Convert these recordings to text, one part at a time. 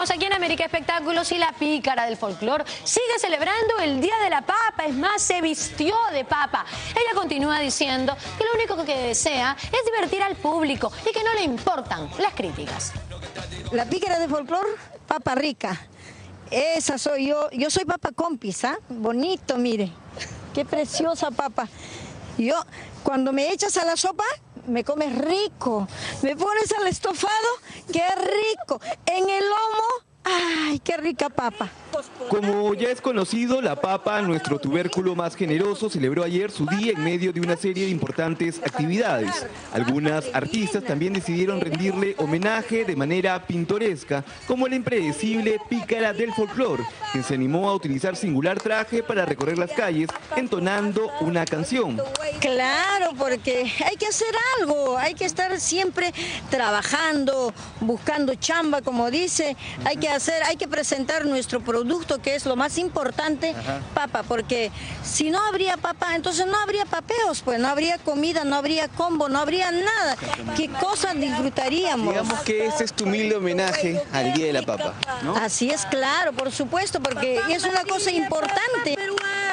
Seguimos aquí en América Espectáculos y la pícara del folclore sigue celebrando el Día de la Papa. Es más, se vistió de papa. Ella continúa diciendo que lo único que desea es divertir al público y que no le importan las críticas. La pícara del folclore, papa rica. Esa soy yo. Yo soy papa compis, ¿ah? Bonito, mire. Qué preciosa papa. Yo, cuando me echas a la sopa, me comes rico. Me pones al estofado, qué rico. En el lomo, ay, qué rica papa. Como ya es conocido, la papa, nuestro tubérculo más generoso, celebró ayer su día en medio de una serie de importantes actividades. Algunas artistas también decidieron rendirle homenaje de manera pintoresca, como la impredecible pícara del folclore, quien se animó a utilizar singular traje para recorrer las calles entonando una canción. Claro, porque hay que hacer algo, hay que estar siempre trabajando, buscando chamba, como dice, hay que presentar nuestro producto, que es lo más importante, papa, porque si no habría papa, entonces no habría papeos, pues no habría comida, no habría combo, no habría nada. ¿Qué cosas disfrutaríamos? Digamos que este es tu humilde homenaje al Día de la Papa, ¿no? Así es, claro, por supuesto, porque es una cosa importante.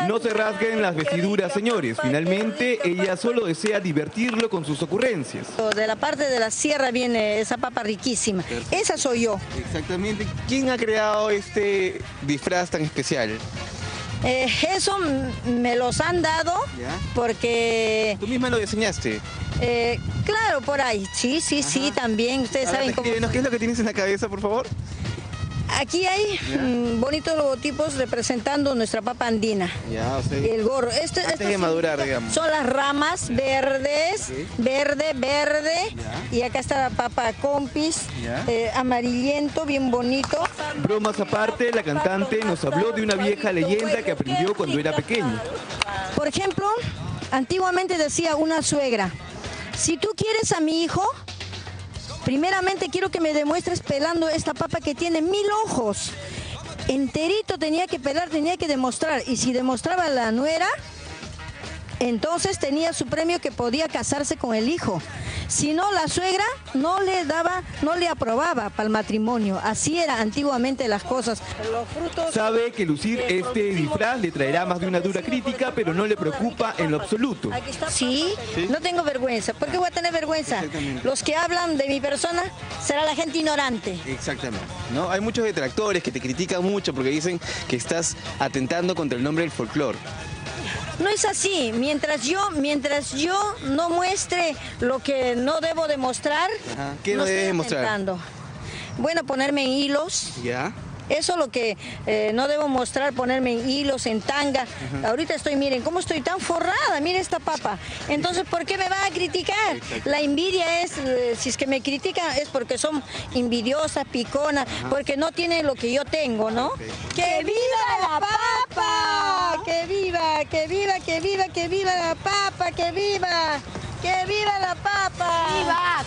No se rasguen las vestiduras, señores. Finalmente, ella solo desea divertirlo con sus ocurrencias. De la parte de la sierra viene esa papa riquísima. Esa soy yo. Exactamente. ¿Quién ha creado este disfraz tan especial? Eso me los han dado porque... ¿Tú misma lo diseñaste? Claro, por ahí. Sí, también. Ustedes saben cómo... ¿Qué es lo que tienes en la cabeza, por favor? Aquí hay bonitos logotipos representando nuestra papa andina. Y el gorro. Antes de madurar, digamos. Son las ramas verdes, verde. Y acá está la papa compis, amarillento, bien bonito. Bromas aparte, la cantante nos habló de una vieja leyenda que aprendió cuando era pequeña. Por ejemplo, antiguamente decía una suegra: si tú quieres a mi hijo, primeramente quiero que me demuestres pelando esta papa que tiene 1000 ojos. Enterito tenía que pelar, tenía que demostrar. Y si demostraba la nuera, entonces tenía su premio, que podía casarse con el hijo. Si no, la suegra no le aprobaba para el matrimonio. Así era antiguamente las cosas. Los frutos... Sabe que lucir este disfraz le traerá más de una dura crítica, pero no le preocupa en lo absoluto. Sí, no tengo vergüenza. ¿Por qué voy a tener vergüenza? Los que hablan de mi persona será la gente ignorante. Exactamente. ¿No? Hay muchos detractores que te critican mucho porque dicen que estás atentando contra el nombre del folclore. No es así. Mientras yo no muestre lo que no debo demostrar, ¿qué no debes demostrar? Bueno, ponerme en hilos. Eso es lo que no debo mostrar, ponerme en hilos, en tanga. Ahorita miren, cómo estoy tan forrada, miren esta papa. Entonces, ¿por qué me van a criticar? La envidia es, si es que me critican, es porque son envidiosas, piconas, porque no tienen lo que yo tengo, ¿no? ¡Que viva la papa! ¡Que viva, que viva, que viva, que viva la papa! ¡Que viva! ¡Que viva la papa! ¡Viva!